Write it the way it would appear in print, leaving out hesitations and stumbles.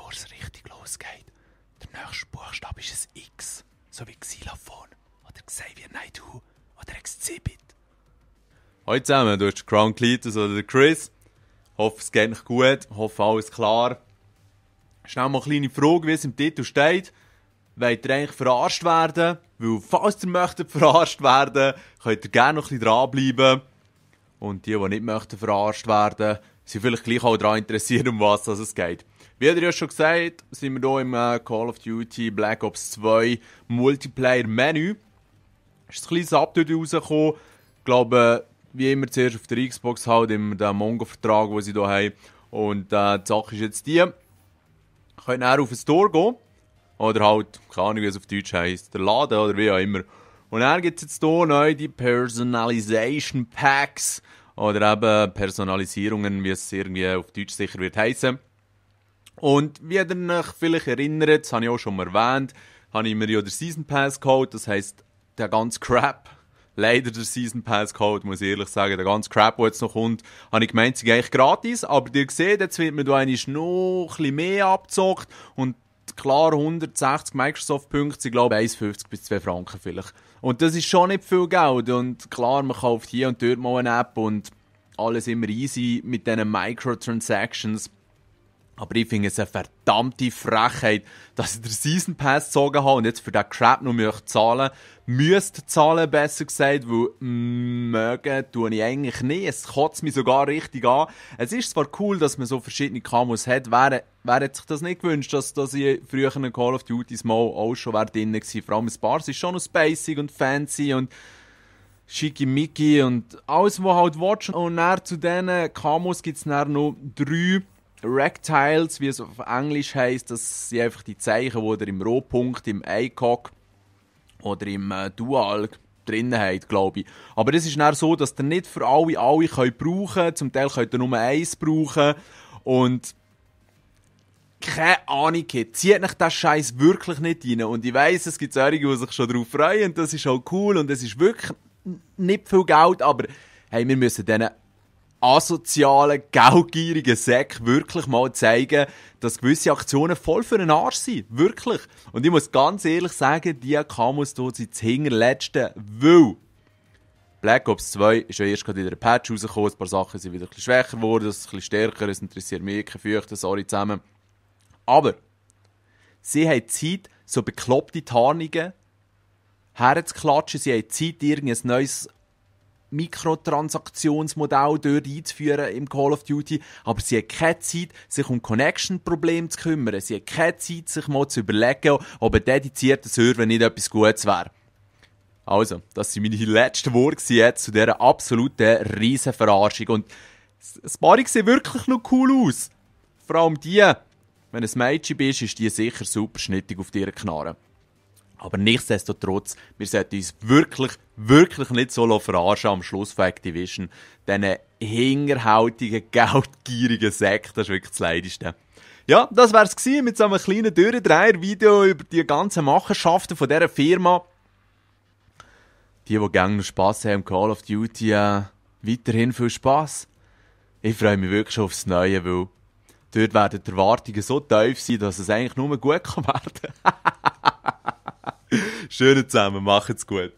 bevor es richtig losgeht. Der nächste Buchstabe ist ein X, so wie Xylophon oder Xavier Naidoo oder Exhibit. Hallo zusammen, du bist Crown Cletus oder der Chris. Hoffe, es geht euch gut, hoffe, alles klar. Schnell mal eine kleine Frage, wie es im Titel steht. Wollt ihr eigentlich verarscht werden? Weil, falls ihr möchtet verarscht werden, könnt ihr gerne noch ein bisschen dranbleiben. Und die nicht möchten verarscht werden, sind vielleicht gleich auch daran interessiert, um was es geht. Wie ihr ja schon gesagt, sind wir hier im Call of Duty Black Ops 2 Multiplayer-Menü. Ist ein kleines Update rausgekommen. Ich glaube, wie immer zuerst auf der Xbox halt, immer den Mongo-Vertrag, den sie hier haben. Und die Sache ist jetzt die, ihr könnt dann auf den Store gehen. Oder halt, keine Ahnung, wie es auf Deutsch heisst, der Laden oder wie auch immer. Und dann gibt es jetzt hier neu die Personalization Packs. Oder eben Personalisierungen, wie es irgendwie auf Deutsch sicher wird heissen. Und wie ihr euch vielleicht erinnert, das habe ich auch schon mal erwähnt, habe ich mir ja den Season Pass geholt. Das heisst, der ganze Crap, leider der Season Pass geholt, muss ich ehrlich sagen, der ganze Crap, der jetzt noch kommt, habe ich gemeint, sie eigentlich gratis. Aber ihr seht, jetzt wird mir da eigentlich noch ein bisschen mehr abgezockt. Und klar, 160 Microsoft-Punkte sind, glaube ich, 1,50 bis 2 Franken vielleicht. Und das ist schon nicht viel Geld. Und klar, man kauft hier und dort mal eine App und alles immer easy mit diesen Microtransactions. Aber ich finde es eine verdammte Frechheit, dass ich den Season Pass gezogen habe und jetzt für diesen Crap noch müsste zahlen, besser gesagt, weil mögen tue ich eigentlich nicht. Es kotzt mich sogar richtig an. Es ist zwar cool, dass man so verschiedene Camos hat. Wer hat sich das nicht gewünscht, dass ich früher in Call of Duty mal auch schon drin war. Vor allem ein paar sind schon noch spacig und fancy und schickimicki und alles, was halt willst. Und dann zu diesen Camos gibt es dann noch 3 Rectiles, wie es auf Englisch heisst. Das sind einfach die Zeichen, die ihr im Rohpunkt, im ACOG oder im Dual drinnen habt, glaube ich. Aber es ist dann so, dass ihr nicht für alle brauchen könnt. Zum Teil könnt ihr nur eins brauchen. Und keine Ahnung, zieht euch das Scheiß wirklich nicht rein. Und ich weiss, es gibt solche, die sich schon darauf freuen. Und das ist auch cool. Und es ist wirklich nicht viel Geld. Aber hey, wir müssen diesen asozialen, geldgierigen Säck wirklich mal zeigen, dass gewisse Aktionen voll für den Arsch sind. Wirklich. Und ich muss ganz ehrlich sagen, die Camos hier sind das Hinterletzte, weil Black Ops 2 ist ja erst gerade wieder ein Patch rausgekommen, ein paar Sachen sind wieder ein bisschen schwächer geworden, ein bisschen stärker, es interessiert mich, keine Fürchte, sorry zusammen. Aber sie haben Zeit, so bekloppte Tarnungen herzuklatschen, sie haben Zeit, irgendein neues Mikrotransaktionsmodell dort einzuführen im Call of Duty, aber sie haben keine Zeit, sich um Connection-Probleme zu kümmern. Sie haben keine Zeit, sich mal zu überlegen, ob ein dedizierter Server nicht etwas Gutes wäre. Also, das waren meine letzten Worte jetzt zu dieser absoluten Riesenverarschung. Und das Paarung sieht wirklich noch cool aus. Vor allem die, wenn du ein Mädchen bist, ist die sicher super schnittig auf dir Knarre. Aber nichtsdestotrotz, wir sollten uns wirklich nicht so verarschen am Schluss von Activision. Diesen hingerhaltigen, geldgierigen Sekt, das ist wirklich das Leidigste. Ja, das wär's gewesen mit so einem kleinen Durchdreher-Video über die ganzen Machenschaften von dieser Firma. Die gerne noch Spass haben im Call of Duty, weiterhin viel Spass. Ich freue mich wirklich schon aufs Neue, weil dort werden die Erwartungen so tief sein, dass es eigentlich nur gut werden kann. Schön zusammen, macht's gut.